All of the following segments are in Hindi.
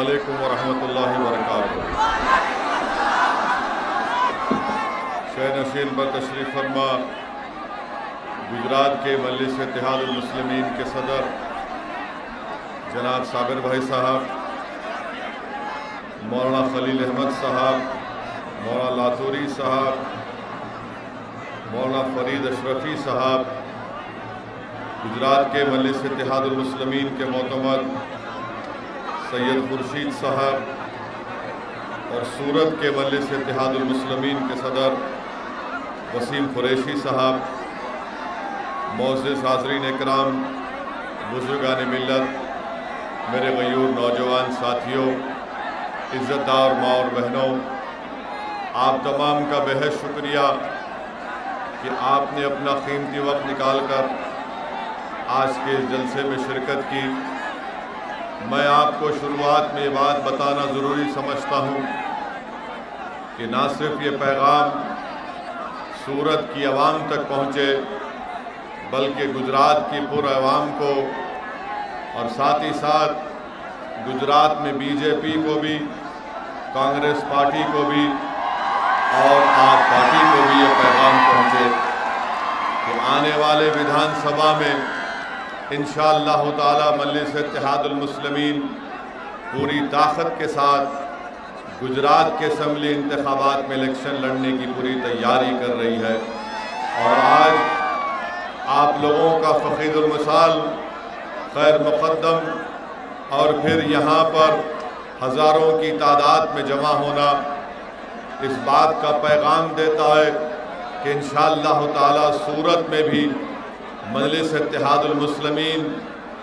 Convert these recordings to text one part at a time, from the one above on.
अस्सलामुअलैकुम वरहमतुल्लाहि वबरकातुहू। शह नशीन पर तशरीफ़ फरमा गुजरात के मजलिस इत्तेहादुल मुस्लिमीन के सदर जनाब साबिर भाई साहब, मौलाना खलील अहमद साहब, मौलाना लातूरी साहब, मौलाना फरीद अशरफी साहब, गुजरात के मजलिस इत्तेहादुल मुस्लिमीन के मोतमद सैयद खुर्शीद साहब और सूरत के मजलिस इत्तेहादुल मुस्लिमीन के सदर वसीम कुरैशी साहब, मोअज़्ज़िज़ हाज़रीन इकराम, बुज़ुर्गान मिल्लत, मेरे गयूर नौजवान साथियों, इज़्ज़तदार माँ और बहनों, आप तमाम का बेहद शुक्रिया कि आपने अपना कीमती वक्त निकाल कर आज के इस जलसे में शिरकत की। मैं आपको शुरुआत में ये बात बताना ज़रूरी समझता हूँ कि ना सिर्फ ये पैगाम सूरत की आवाम तक पहुँचे बल्कि गुजरात की पूरे आवाम को और साथ ही साथ गुजरात में बीजेपी को भी, कांग्रेस पार्टी को भी और आप पार्टी को भी ये पैगाम पहुँचे कि आने वाले विधानसभा में इंशाअल्लाह ताला मजलिस इत्तेहादुल मुस्लिमीन पूरी ताकत के साथ गुजरात के असम्बली इंतखाबात में इलेक्शन लड़ने की पूरी तैयारी कर रही है। और आज आप लोगों का फ़ख़ीरुल मिसाल, खैर मुक़द्दम और फिर यहाँ पर हज़ारों की तादाद में जमा होना इस बात का पैगाम देता है कि इंशाअल्लाह ताला सूरत में भी मजलिस इत्तेहादुल मुस्लिमीन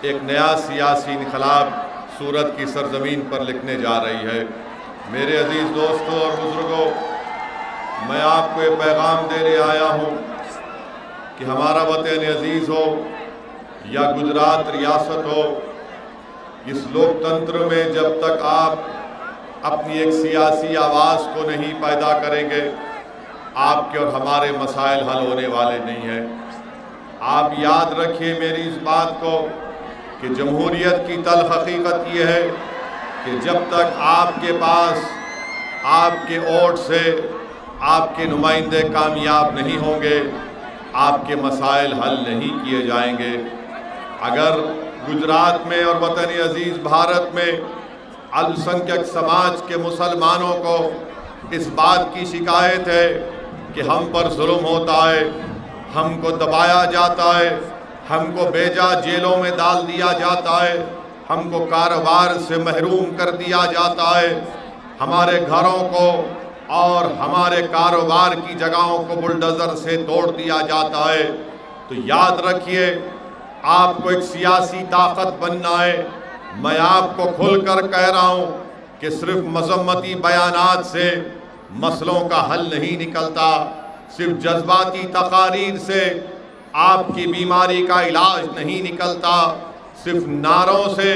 एक नया सियासी इनक़लाब सूरत की सरज़मीन पर लिखने जा रही है। मेरे अजीज़ दोस्तों और बुज़ुर्गों, मैं आपको ये पैगाम देने आया हूँ कि हमारा वतन अजीज़ हो या गुजरात रियासत हो, इस लोकतंत्र में जब तक आप अपनी एक सियासी आवाज़ को नहीं पैदा करेंगे, आपके और हमारे मसाइल हल होने वाले नहीं हैं। आप याद रखिए मेरी इस बात को कि जमहूरियत की तल्ख़ हकीकत ये है कि जब तक आपके पास आपके वोट से आपके नुमाइंदे कामयाब नहीं होंगे, आपके मसाइल हल नहीं किए जाएंगे। अगर गुजरात में और वतन अजीज़ भारत में अल्पसंख्यक समाज के मुसलमानों को इस बात की शिकायत है कि हम पर जुल्म होता है, हमको दबाया जाता है, हमको बेजा जेलों में डाल दिया जाता है, हमको कारोबार से महरूम कर दिया जाता है, हमारे घरों को और हमारे कारोबार की जगहों को बुलडोज़र से तोड़ दिया जाता है, तो याद रखिए आपको एक सियासी ताकत बनना है। मैं आपको खुलकर कह रहा हूँ कि सिर्फ मज़म्मती बयानात से मसलों का हल नहीं निकलता, सिर्फ जज्बाती तकारीर से आपकी बीमारी का इलाज नहीं निकलता, सिर्फ नारों से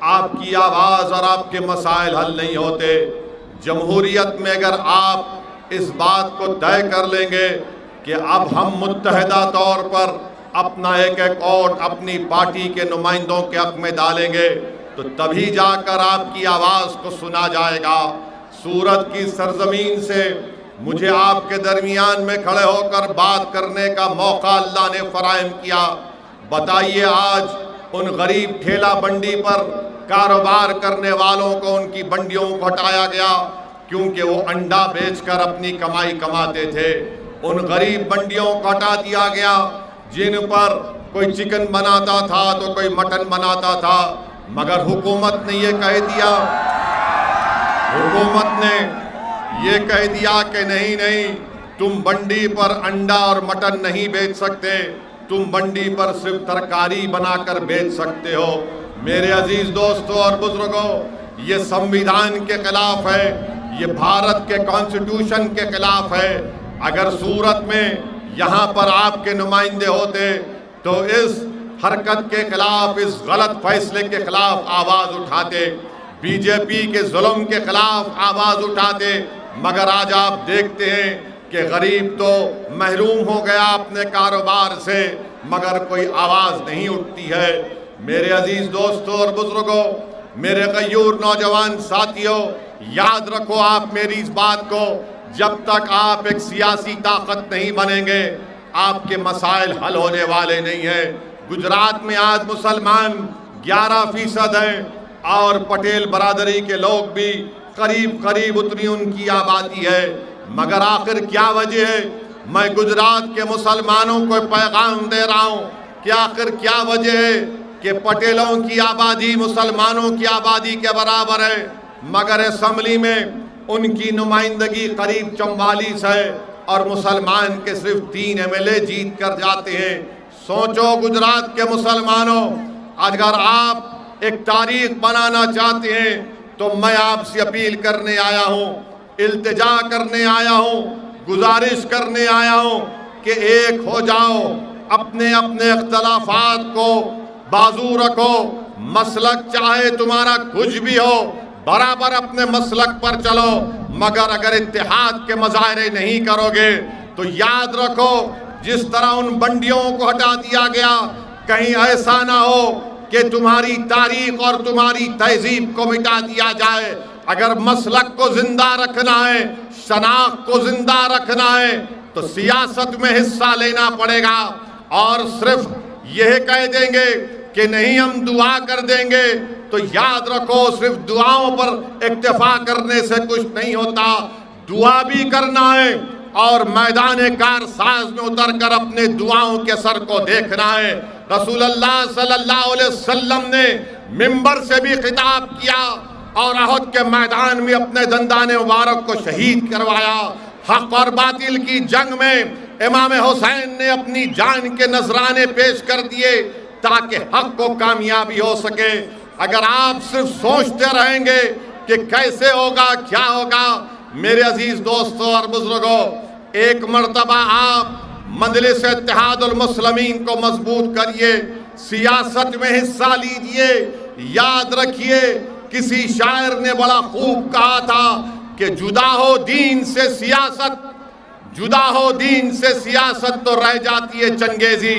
आपकी आवाज़ और आपके मसाइल हल नहीं होते। जमहूरियत में अगर आप इस बात को तय कर लेंगे कि अब हम मुत्तहिदा तौर पर अपना एक एक वोट अपनी पार्टी के नुमाइंदों के हक़ में डालेंगे, तो तभी जाकर आपकी आवाज़ को सुना जाएगा। सूरत की सरजमीन से मुझे आपके दरमियान में खड़े होकर बात करने का मौका अल्लाह ने फराहम किया। बताइए आज उन गरीब ठेला बंडी पर कारोबार करने वालों को उनकी बंडियों को हटाया गया क्योंकि वो अंडा बेचकर अपनी कमाई कमाते थे। उन गरीब बंडियों को हटा दिया गया जिन पर कोई चिकन बनाता था तो कोई मटन बनाता था, मगर हुकूमत ने ये कह दिया, हुकूमत ने ये कह दिया कि नहीं नहीं, तुम बंडी पर अंडा और मटन नहीं बेच सकते, तुम बंडी पर सिर्फ तरकारी बनाकर बेच सकते हो। मेरे अजीज दोस्तों और बुजुर्गों, ये संविधान के खिलाफ है, ये भारत के कॉन्स्टिट्यूशन के खिलाफ है। अगर सूरत में यहाँ पर आपके नुमाइंदे होते तो इस हरकत के खिलाफ, इस गलत फैसले के खिलाफ आवाज़ उठाते, बीजेपी के जुल्म के खिलाफ आवाज़ उठाते। मगर आज आप देखते हैं कि गरीब तो महरूम हो गया अपने कारोबार से, मगर कोई आवाज़ नहीं उठती है। मेरे अजीज़ दोस्तों और बुजुर्गों, मेरे गयूर नौजवान साथियों, याद रखो आप मेरी इस बात को, जब तक आप एक सियासी ताकत नहीं बनेंगे आपके मसाइल हल होने वाले नहीं है। गुजरात में आज मुसलमान 11% हैं और पटेल बरादरी के लोग भी करीब करीब उतनी उनकी आबादी है। मगर आखिर क्या वजह है? मैं गुजरात के मुसलमानों को पैगाम दे रहा हूँ कि आखिर क्या वजह है कि पटेलों की आबादी मुसलमानों की आबादी के बराबर है, मगर असेंबली में उनकी नुमाइंदगी करीब 44 है और मुसलमान के सिर्फ 3 MLA जीत कर जाते हैं। सोचो गुजरात के मुसलमानों, अगर आप एक तारीख बनाना चाहते हैं तो मैं आपसे अपील करने आया हूँ, इल्तिजा करने आया हूँ, गुजारिश करने आया हूँ कि एक हो जाओ, अपने अपने इख्तलाफात को बाजू रखो, मसलक चाहे तुम्हारा कुछ भी हो बराबर अपने मसलक पर चलो, मगर अगर इत्तेहाद के मज़ाहरे नहीं करोगे तो याद रखो जिस तरह उन बंडियों को हटा दिया गया, कहीं ऐसा ना हो कि तुम्हारी तारीख और तुम्हारी तहजीब को मिटा दिया जाए। अगर मसलक को जिंदा रखना है, शनाख्त को जिंदा रखना है तो सियासत में हिस्सा लेना पड़ेगा। और सिर्फ यह कह देंगे कि नहीं हम दुआ कर देंगे तो याद रखो सिर्फ दुआओं पर इक्तफा करने से कुछ नहीं होता, दुआ भी करना है और मैदान कारसाज में उतरकर अपने दुआओं के असर को देखना है। रसूलुल्लाह सल्लल्लाहु अलैहि वसल्लम ने मिंबर से भी खिताब किया और अहद के मैदान में अपने दंदाने मुबारक को शहीद करवाया। हक और बातिल की जंग में इमाम हुसैन ने अपनी जान के नजराने पेश कर दिए ताकि हक को कामयाबी हो सके। अगर आप सिर्फ सोचते रहेंगे कि कैसे होगा क्या होगा, मेरे अजीज दोस्तों और बुजुर्गों, एक मर्तबा आप मजलिस इत्तेहादुल मुस्लिमीन को मजबूत करिए, सियासत में हिस्सा लीजिए। याद रखिए किसी शायर ने बड़ा खूब कहा था कि जुदा हो दीन से सियासत, जुदा हो दीन से सियासत तो रह जाती है चंगेजी।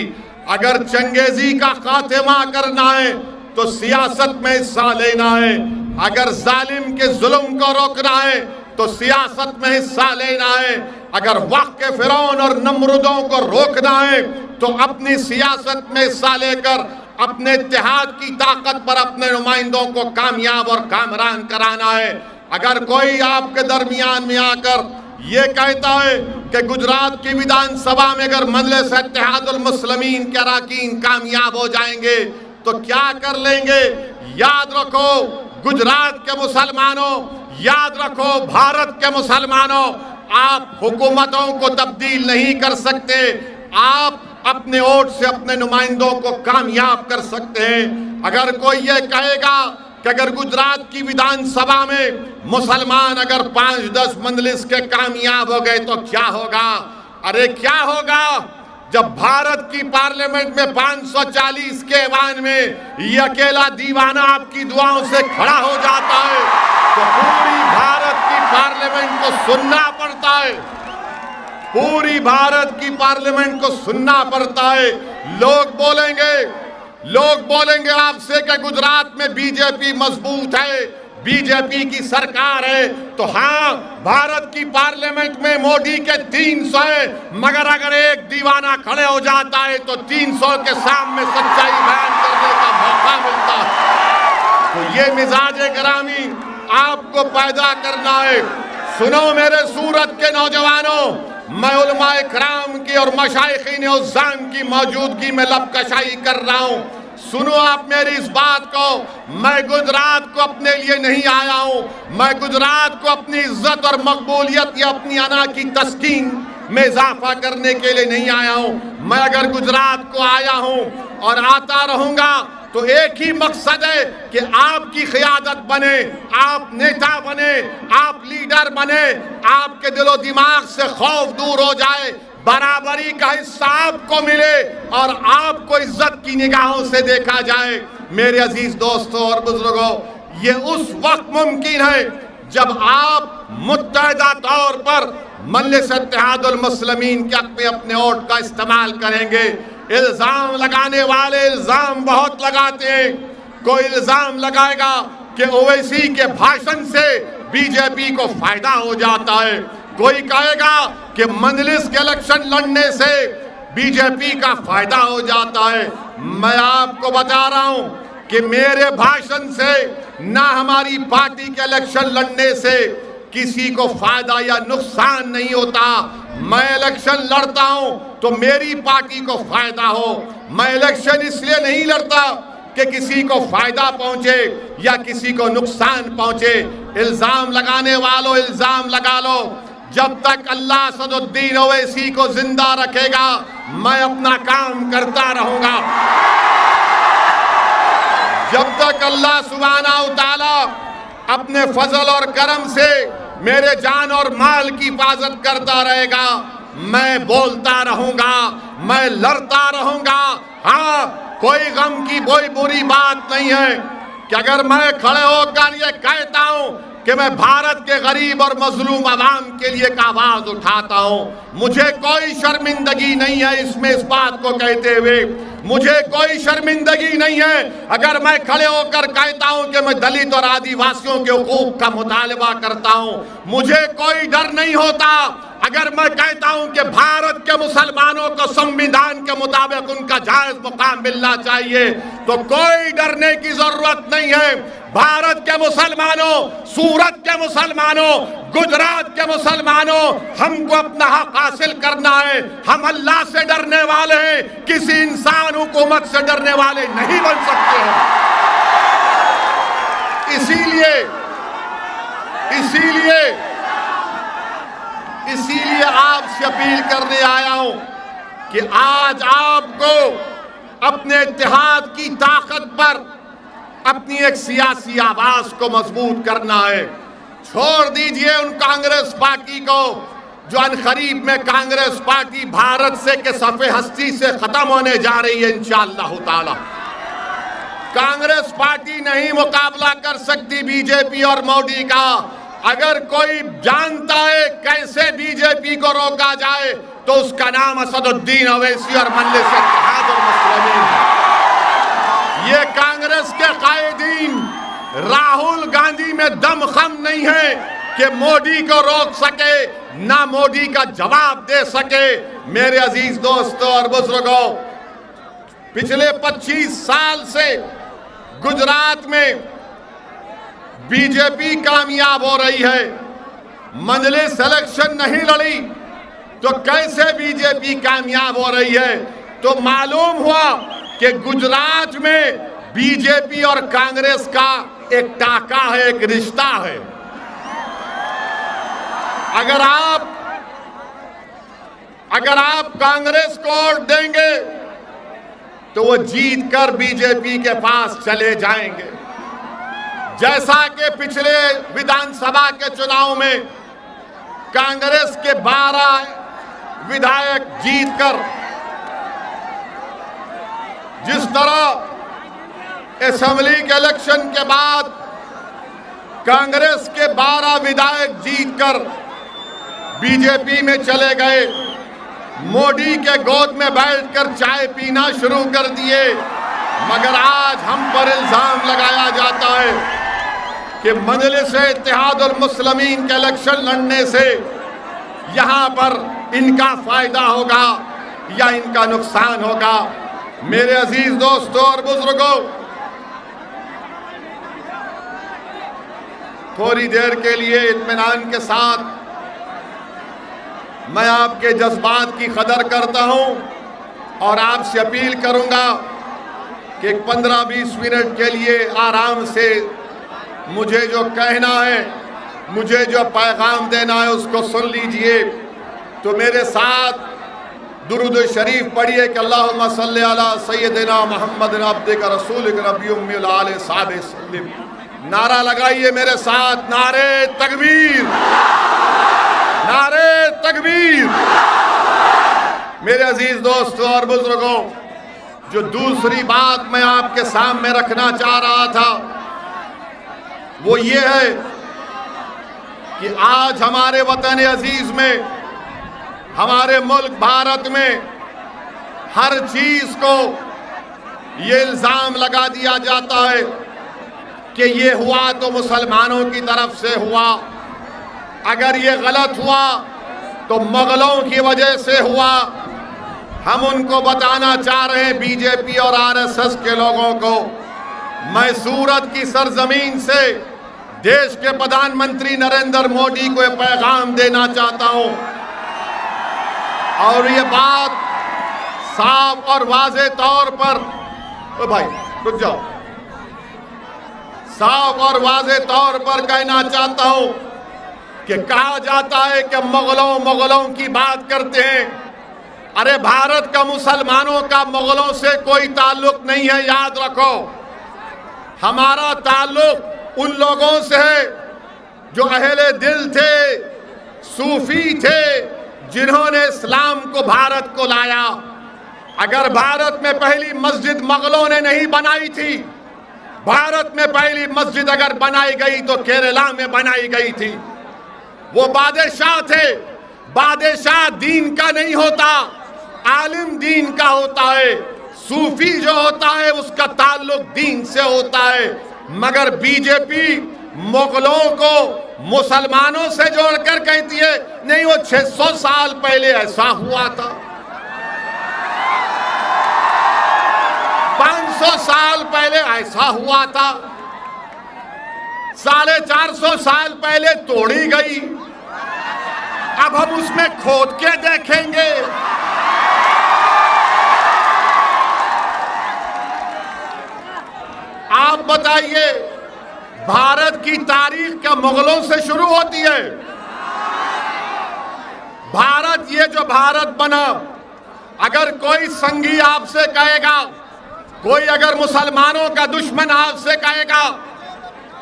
अगर चंगेजी का खात्मा करना है तो सियासत में हिस्सा लेना है, अगर जालिम के जुल्म को रोकना है तो सियासत में हिस्सा लेना है, अगर वक्त के फिरौन और नमरूदों को रोकना है तो अपनी सियासत में हिस्सा लेकर अपने इत्तेहाद की ताकत पर अपने नुमाइंदों को कामयाब और कामरान कराना है। अगर कोई आपके दरमियान में आकर ये कहता है कि गुजरात की विधानसभा में अगर मजलिस इत्तेहादुल मुस्लिमीन के अरकान कामयाब हो जाएंगे तो क्या कर लेंगे, याद रखो गुजरात के मुसलमानों, याद रखो भारत के मुसलमानों, आप हुकूमतों को तब्दील नहीं कर सकते, आप अपने वोट से अपने नुमाइंदों को कामयाब कर सकते हैं। अगर कोई ये कहेगा कि अगर गुजरात की विधानसभा में मुसलमान अगर 5-10 मजलिस के कामयाब हो गए तो क्या होगा? अरे क्या होगा जब भारत की पार्लियामेंट में 540 के ऐवान में ये अकेला दीवाना आपकी दुआओं से खड़ा हो जाता है तो पूरी भारत की पार्लियामेंट को सुनना पड़ता है, पूरी भारत की पार्लियामेंट को सुनना पड़ता है। लोग बोलेंगे आपसे कि गुजरात में बीजेपी मजबूत है, बीजेपी की सरकार है, तो हाँ भारत की पार्लियामेंट में मोदी के 300 है, मगर अगर एक दीवाना खड़े हो जाता है तो 300 के सामने सच्चाई बयान करने का मौका मिलता है। तो ये मिजाज गिरामी आपको पैदा करना है। सुनो मेरे सूरत के नौजवानों, मैं उलमाए किराम की और मशाइखीन उज़्ज़ाम की मौजूदगी में लबकशाई कर रहा हूँ। सुनो आप मेरी इस बात को, मैं गुजरात को अपने लिए नहीं आया हूँ, मैं गुजरात को अपनी इज्जत और मकबूलियत या अपनी अना की तस्कीन में इजाफा करने के लिए नहीं आया हूँ। मैं अगर गुजरात को आया हूँ और आता रहूँगा तो एक ही मकसद है कि आपकी क़ियादत बने, आप नेता बने, आप लीडर बने, आपके दिलो दिमाग से खौफ दूर हो जाए, बराबरी का हिस्सा आपको मिले और आपको इज्जत की निगाहों से देखा जाए। मेरे अजीज दोस्तों और बुजुर्गों, ये उस वक्त मुमकिन है जब आप मुत्तहदा तौर पर मजलिस इत्तेहादुल मुस्लिमीन के हक़ में अपने वोट का इस्तेमाल करेंगे। इल्ज़ाम लगाने वाले इल्ज़ाम बहुत लगाते हैं, कोई इल्ज़ाम लगाएगा कि ओवैसी के भाषण से बीजेपी को फायदा हो जाता है। कोई कहेगा कि मजलिस के इलेक्शन लड़ने से बीजेपी का फायदा हो जाता है। मैं आपको बता रहा हूं कि मेरे भाषण से ना हमारी पार्टी के इलेक्शन लड़ने से किसी को फायदा या नुकसान नहीं होता। मैं इलेक्शन लड़ता हूं तो मेरी पार्टी को फायदा हो। मैं इलेक्शन इसलिए नहीं लड़ता कि किसी को फायदा पहुंचे या किसी को नुकसान पहुंचे। इल्जाम लगाने वालों इल्जाम लगा लो। जब तक अल्लाह असदुद्दीन ओवैसी को जिंदा रखेगा मैं अपना काम करता रहूंगा। जब तक अल्लाह सुब्हानहू तआला अपने फजल और करम से मेरे जान और माल की हिफाजत करता रहेगा मैं बोलता रहूंगा, मैं लड़ता रहूंगा। हाँ, कोई गम की कोई बुरी बात नहीं है कि अगर मैं खड़े होकर ये कहता हूं कि मैं भारत के गरीब और मजलूम आवाम के लिए एक आवाज उठाता हूं। मुझे कोई शर्मिंदगी नहीं है इसमें, इस बात को कहते हुए मुझे कोई शर्मिंदगी नहीं है अगर मैं खड़े होकर कहता हूं कि मैं दलित और आदिवासियों के हुकूक का मुतालबा करता हूं। मुझे कोई डर नहीं होता अगर मैं कहता हूं कि भारत के मुसलमानों को संविधान के मुताबिक उनका जायज मुकाम मिलना चाहिए, तो कोई डरने की जरूरत नहीं है। भारत के मुसलमानों, सूरत के मुसलमानों, गुजरात के मुसलमानों, हमको अपना हक हासिल करना है। हम अल्लाह से डरने वाले हैं, किसी इंसान हुकूमत से डरने वाले नहीं बन सकते हैं। इसीलिए आपसे अपील करने आया हूं कि आज आपको अपने इत्तेहाद की ताकत पर अपनी एक सियासी आवाज को मजबूत करना है। छोड़ दीजिए उन कांग्रेस पार्टी को जो अनकरीब में कांग्रेस पार्टी भारत से के सफ़े हस्ती से खत्म होने जा रही है इंशाअल्लाह ताला। कांग्रेस पार्टी नहीं मुकाबला कर सकती बीजेपी और मोदी का। अगर कोई जानता है कैसे बीजेपी को रोका जाए तो उसका नाम असदुद्दीन ओवैसी और मजलिस इत्तेहादुल मुस्लिमीन है। ये कांग्रेस के कायदीन राहुल गांधी में दमखम नहीं है कि मोदी को रोक सके, ना मोदी का जवाब दे सके। मेरे अजीज दोस्तों और बुजुर्गों, पिछले 25 साल से गुजरात में बीजेपी कामयाब हो रही है। मजलिस इलेक्शन नहीं लड़ी तो कैसे बीजेपी कामयाब हो रही है? तो मालूम हुआ कि गुजरात में बीजेपी और कांग्रेस का एक टाका है, एक रिश्ता है। अगर आप कांग्रेस को वोट देंगे तो वो जीत कर बीजेपी के पास चले जाएंगे। जैसा कि पिछले विधानसभा के चुनाव में कांग्रेस के 12 विधायक जीतकर जिस तरह असेंबली के इलेक्शन के बाद कांग्रेस के 12 विधायक जीतकर बीजेपी में चले गए, मोदी के गोद में बैठकर चाय पीना शुरू कर दिए, मगर आज हम पर इल्जाम लगाया जाता है कि मजलिस इत्तेहादुल मुस्लिमीन के इलेक्शन लड़ने से यहां पर इनका फायदा होगा या इनका नुकसान होगा। मेरे अजीज दोस्तों और बुजुर्गों, थोड़ी देर के लिए इत्मीनान के साथ मैं आपके जज्बात की कदर करता हूं और आपसे अपील करूंगा कि 15-20 मिनट के लिए आराम से मुझे जो कहना है, मुझे जो पैगाम देना है उसको सुन लीजिए। तो मेरे साथ दुरूद शरीफ पढ़िए कि अल्लाहुम्मा सल्ली अला सय्यदिना मुहम्मद अब्दिका रसूलिका नबी उम्मी आले साहबे सल्लिम। नारा लगाइए मेरे साथ, नारे तकबीर, नारे तकबीर। मेरे अजीज दोस्तों और बुजुर्गों, जो दूसरी बात मैं आपके सामने रखना चाह रहा था वो ये है कि आज हमारे वतन अजीज में, हमारे मुल्क भारत में हर चीज को ये इल्जाम लगा दिया जाता है कि ये हुआ तो मुसलमानों की तरफ से हुआ, अगर ये गलत हुआ तो मुगलों की वजह से हुआ। हम उनको बताना चाह रहे हैं, बीजेपी और आरएसएस के लोगों को, मैं सूरत की सरजमीन से देश के प्रधानमंत्री नरेंद्र मोदी को पैगाम देना चाहता हूं और ये बात साफ और वाज़े तौर पर, ओ भाई रुक जाओ, साफ और वाज़े तौर पर कहना चाहता हूं कि कहा जाता है कि मुगलों की बात करते हैं। अरे भारत का मुसलमानों का मुगलों से कोई ताल्लुक नहीं है, याद रखो। हमारा ताल्लुक उन लोगों से है जो अहले दिल थे, सूफी थे, जिन्होंने इस्लाम को भारत को लाया। अगर भारत में पहली मस्जिद मुगलों ने नहीं बनाई थी, भारत में पहली मस्जिद अगर बनाई गई तो केरला में बनाई गई थी। वो बादशाह थे, बादशाह दीन का नहीं होता, आलिम दीन का होता है। सूफी जो होता है उसका ताल्लुक दीन से होता है। मगर बीजेपी मुगलों को मुसलमानों से जोड़कर कहती है नहीं, वो 600 साल पहले ऐसा हुआ था, 500 साल पहले ऐसा हुआ था, 450 साल पहले तोड़ी गई, अब हम उसमें खोद के देखेंगे। आप बताइए, भारत की तारीख क्या मुगलों से शुरू होती है? भारत, ये जो भारत बना, अगर कोई संगी आपसे कहेगा, कोई अगर मुसलमानों का दुश्मन आपसे कहेगा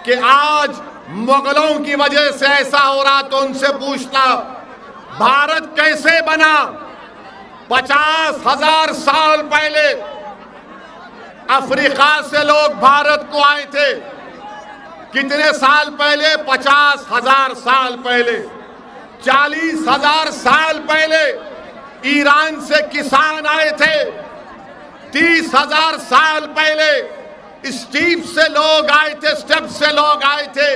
कि आज मुगलों की वजह से ऐसा हो रहा, तो उनसे पूछना भारत कैसे बना। 50,000 साल पहले अफ्रीका से लोग भारत को आए थे। कितने साल पहले? 50,000 साल पहले। 40,000 साल पहले ईरान से किसान आए थे। 30,000 साल पहले स्टीप से लोग आए थे, स्टेप से लोग आए थे।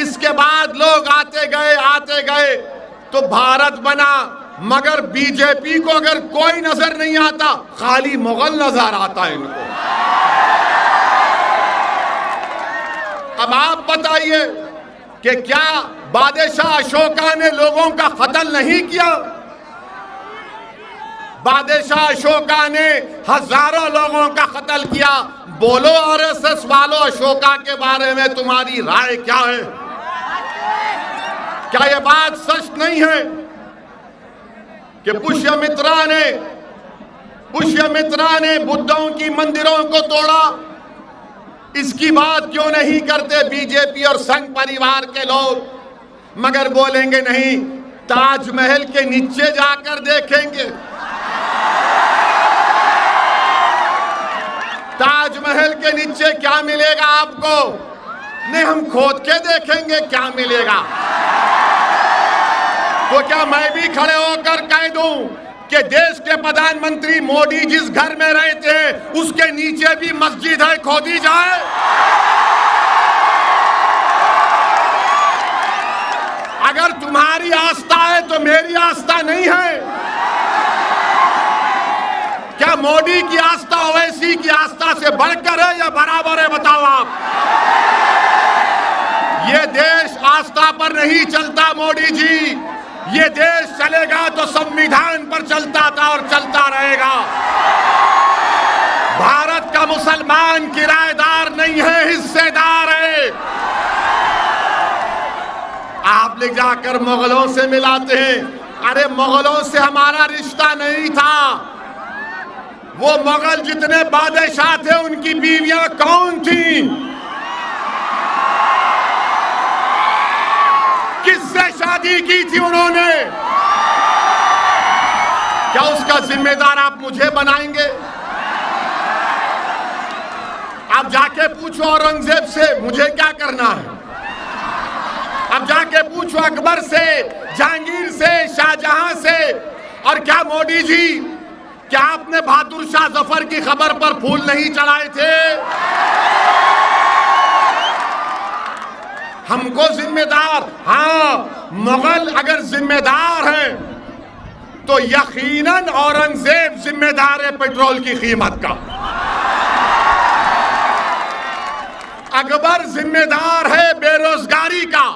इसके बाद लोग आते गए तो भारत बना। मगर बीजेपी को अगर कोई नजर नहीं आता, खाली मुगल नजर आता है इनको। अब आप बताइए कि क्या बादशाह अशोका ने लोगों का कत्ल नहीं किया? बादशाह अशोका ने हजारों लोगों का कत्ल किया। बोलो आरएसएस वालों, अशोका के बारे में तुम्हारी राय क्या है? क्या यह बात सच नहीं है कि पुष्यमित्रा ने बुद्धों की मंदिरों को तोड़ा? इसकी बात क्यों नहीं करते बीजेपी और संघ परिवार के लोग? मगर बोलेंगे नहीं, ताजमहल के नीचे जाकर देखेंगे, ताजमहल के नीचे क्या मिलेगा आपको? नहीं, हम खोद के देखेंगे क्या मिलेगा। तो क्या मैं भी खड़े होकर कह दूं कि देश के प्रधानमंत्री मोदी जिस घर में रहते हैं उसके नीचे भी मस्जिद है, खोदी जाए? अगर तुम्हारी आस्था है तो मेरी आस्था नहीं है। क्या मोदी की आस्था ओवैसी की आस्था से बढ़कर है या बराबर है? बताओ आप। ये देश आस्था पर नहीं चलता मोदी जी। ये देश चलेगा तो संविधान पर चलता था और चलता रहेगा। भारत का मुसलमान किराएदार नहीं है, हिस्सेदार है। आप ले जाकर मुगलों से मिलाते हैं। अरे मुगलों से हमारा रिश्ता नहीं था। वो मुगल जितने बादशाह थे उनकी बीवियां कौन थी? किससे शादी की थी उन्होंने? क्या उसका जिम्मेदार आप मुझे बनाएंगे? आप जाके पूछो औरंगजेब से मुझे क्या करना है। अब जाके पूछो अकबर से, जहांगीर से, शाहजहां से। और क्या मोदी जी, क्या आपने बहादुर शाह जफर की खबर पर फूल नहीं चढ़ाए थे? हमको जिम्मेदार, हाँ मुगल अगर जिम्मेदार हैं तो यकीनन औरंगजेब जिम्मेदार है पेट्रोल की कीमत का। अकबर जिम्मेदार है बेरोजगारी का,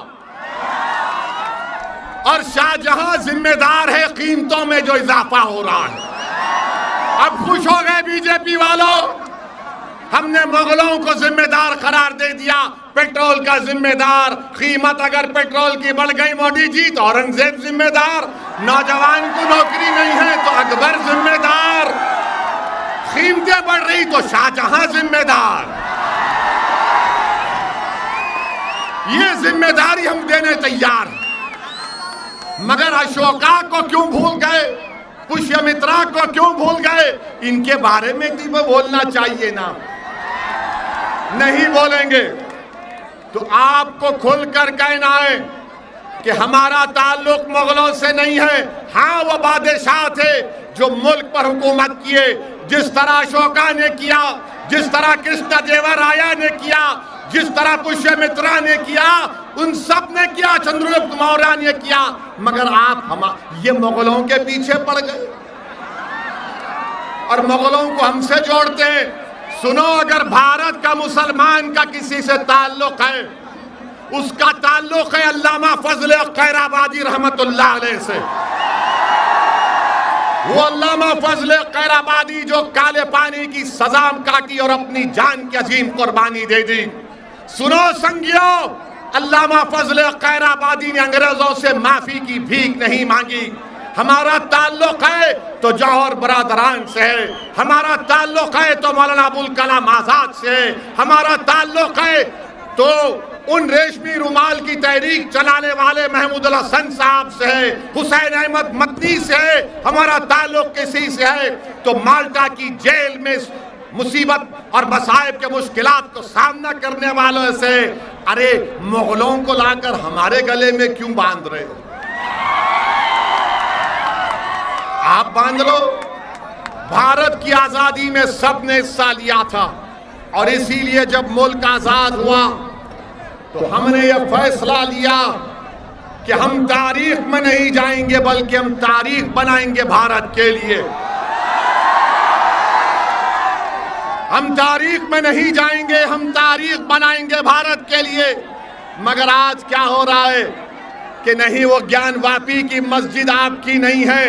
और शाहजहां जिम्मेदार है कीमतों में जो इजाफा हो रहा है। अब खुश हो गए बीजेपी वालों, हमने मुगलों को जिम्मेदार करार दे दिया, पेट्रोल का जिम्मेदार। कीमत अगर पेट्रोल की बढ़ गई मोदी जी तो औरंगजेब जिम्मेदार, नौजवान को नौकरी नहीं है तो अकबर जिम्मेदार, कीमतें बढ़ रही तो शाहजहां जिम्मेदार। ये जिम्मेदारी हम देने तैयार हैं। मगर अशोका को क्यों भूल गए, पुष्यमित्रा को क्यों भूल गए? इनके बारे में भी बोलना चाहिए ना, नहीं बोलेंगे तो आपको खुलकर कहना है कि हमारा ताल्लुक मुगलों से नहीं है। हाँ वो बादशाह थे जो मुल्क पर हुकूमत किए, जिस तरह अशोका ने किया, जिस तरह कृष्णदेवराया ने किया, जिस तरह पुष्यमित्रा ने किया, उन सब ने किया, चंद्रगुप्त मौर्य ने किया। मगर आप ये मुगलों के पीछे पड़ गए और मुगलों को हमसे जोड़ते हैं। सुनो, अगर भारत का मुसलमान का किसी से ताल्लुक है, उसका ताल्लुक है अल्लामा फजल खैराबादी रहमतुल्लाह अलैह से। वो अल्लामा फजल खैराबादी जो काले पानी की सजा काटी और अपनी जान की अजीम कुर्बानी दे दी। सुनो संगियो, अल्लामा फजल खैराबादी ने अंग्रेजों से माफी की भीख नहीं मांगी। हमारा ताल्लुक है तो जौहर बरादरान से है, हमारा ताल्लुक है तो मौलाना अबुल कलाम आजाद से है, हमारा ताल्लुक है तो उन रेशमी रुमाल की तहरीक चलाने वाले महमूद अल हसन साहब से है, हुसैन अहमद मदनी से है, हमारा ताल्लुक किसी से है तो माल्टा की जेल में मुसीबत और मसाइब के मुश्किलात को सामना करने वालों से। अरे मुगलों को लाकर हमारे गले में क्यों बांध रहे हो? आप बांध लो। भारत की आजादी में सबने हिस्सा लिया था और इसीलिए जब मुल्क आजाद हुआ तो हमने यह फैसला लिया कि हम तारीख में नहीं जाएंगे बल्कि हम तारीख बनाएंगे भारत के लिए। हम तारीख में नहीं जाएंगे, हम तारीख बनाएंगे भारत के लिए। मगर आज क्या हो रहा है कि नहीं, वो ज्ञानवापी की मस्जिद आपकी नहीं है।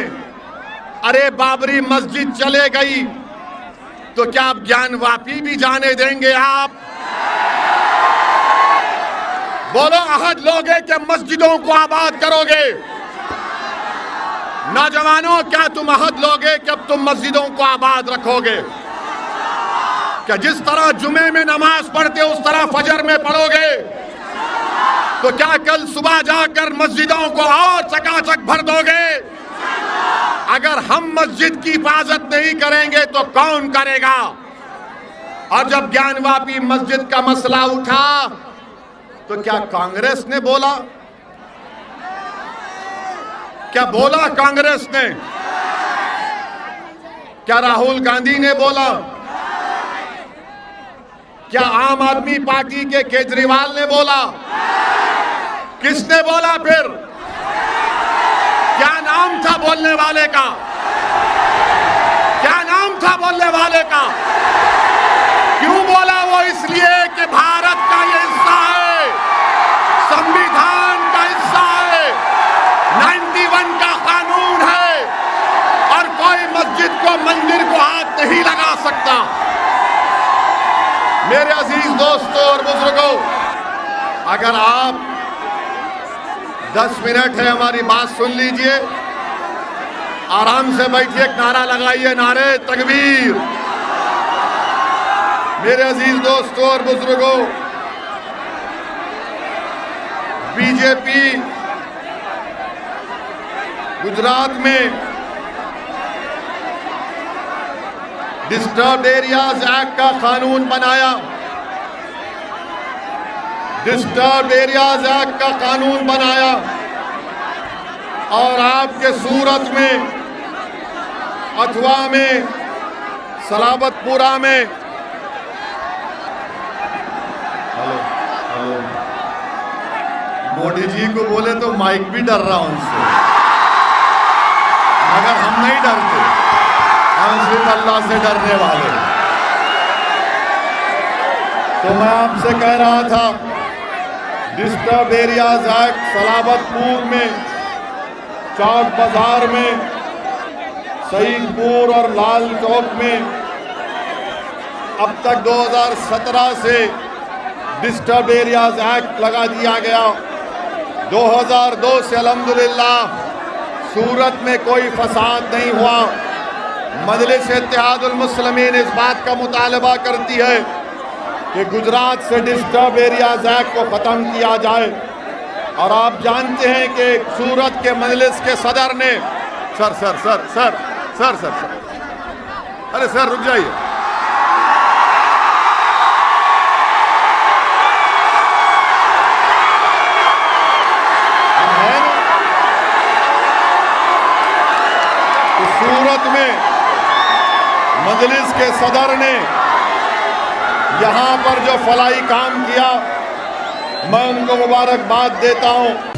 अरे बाबरी मस्जिद चले गई तो क्या आप ज्ञानवापी भी जाने देंगे? आप बोलो, अहद लोगे कि मस्जिदों को आबाद करोगे? नौजवानों, क्या तुम अहद लोगे कि अब तुम मस्जिदों को आबाद रखोगे? क्या जिस तरह जुमे में नमाज पढ़ते उस तरह फजर में पढ़ोगे? तो क्या कल सुबह जाकर मस्जिदों को और चकाचक भर दोगे? अगर हम मस्जिद की हिफाजत नहीं करेंगे तो कौन करेगा? और जब ज्ञानवापी मस्जिद का मसला उठा तो क्या कांग्रेस ने बोला? क्या बोला कांग्रेस ने? क्या राहुल गांधी ने बोला? क्या आम आदमी पार्टी के केजरीवाल ने बोला? किसने बोला? फिर क्या नाम था बोलने वाले का? क्या नाम था बोलने वाले का? क्यों बोला वो? इसलिए कि भारत का ये हिस्सा है, संविधान का हिस्सा है, 91 का कानून है और कोई मस्जिद को, मंदिर को हाथ नहीं लगा सकता। मेरे अजीज दोस्तों और बुजुर्गों, अगर आप 10 मिनट है हमारी बात सुन लीजिए, आराम से बैठिए, एक नारा लगाइए, नारे तकबीर। मेरे अजीज दोस्तों और बुजुर्गों, बीजेपी गुजरात में डिस्टर्ब्ड एरियाज एक्ट का कानून बनाया, डिस्टर्ब्ड एरियाज एक्ट का कानून बनाया और आपके सूरत में, अथवा में, सलाबतपुरा में, हेलो हेलो मोदी जी को बोले तो माइक भी डर रहा उनसे, मगर हम नहीं डरते, हम सिर्फ अल्लाह से डरने वाले। तो मैं आपसे कह रहा था, डिस्टर्ब एरियाज एक्ट सलाबतपुर में, चौक बाजार में, शहीदपुर और लाल चौक में अब तक 2017 से डिस्टर्ब एरियाज एक्ट लगा दिया गया। 2002 से अल्हम्दुलिल्लाह सूरत में कोई फसाद नहीं हुआ। मजलिस इत्तेहादुल मुस्लिमीन इस बात का मुतालबा करती है कि गुजरात से डिस्टर्ब एरियाज एक्ट को ख़त्म किया जाए। और आप जानते हैं कि सूरत के मजलिस के सदर ने सर अरे सर रुक जाइए। सूरत में मजलिस के सदर ने यहाँ पर जो फलाई काम किया, मैं उनको मुबारकबाद देता हूँ।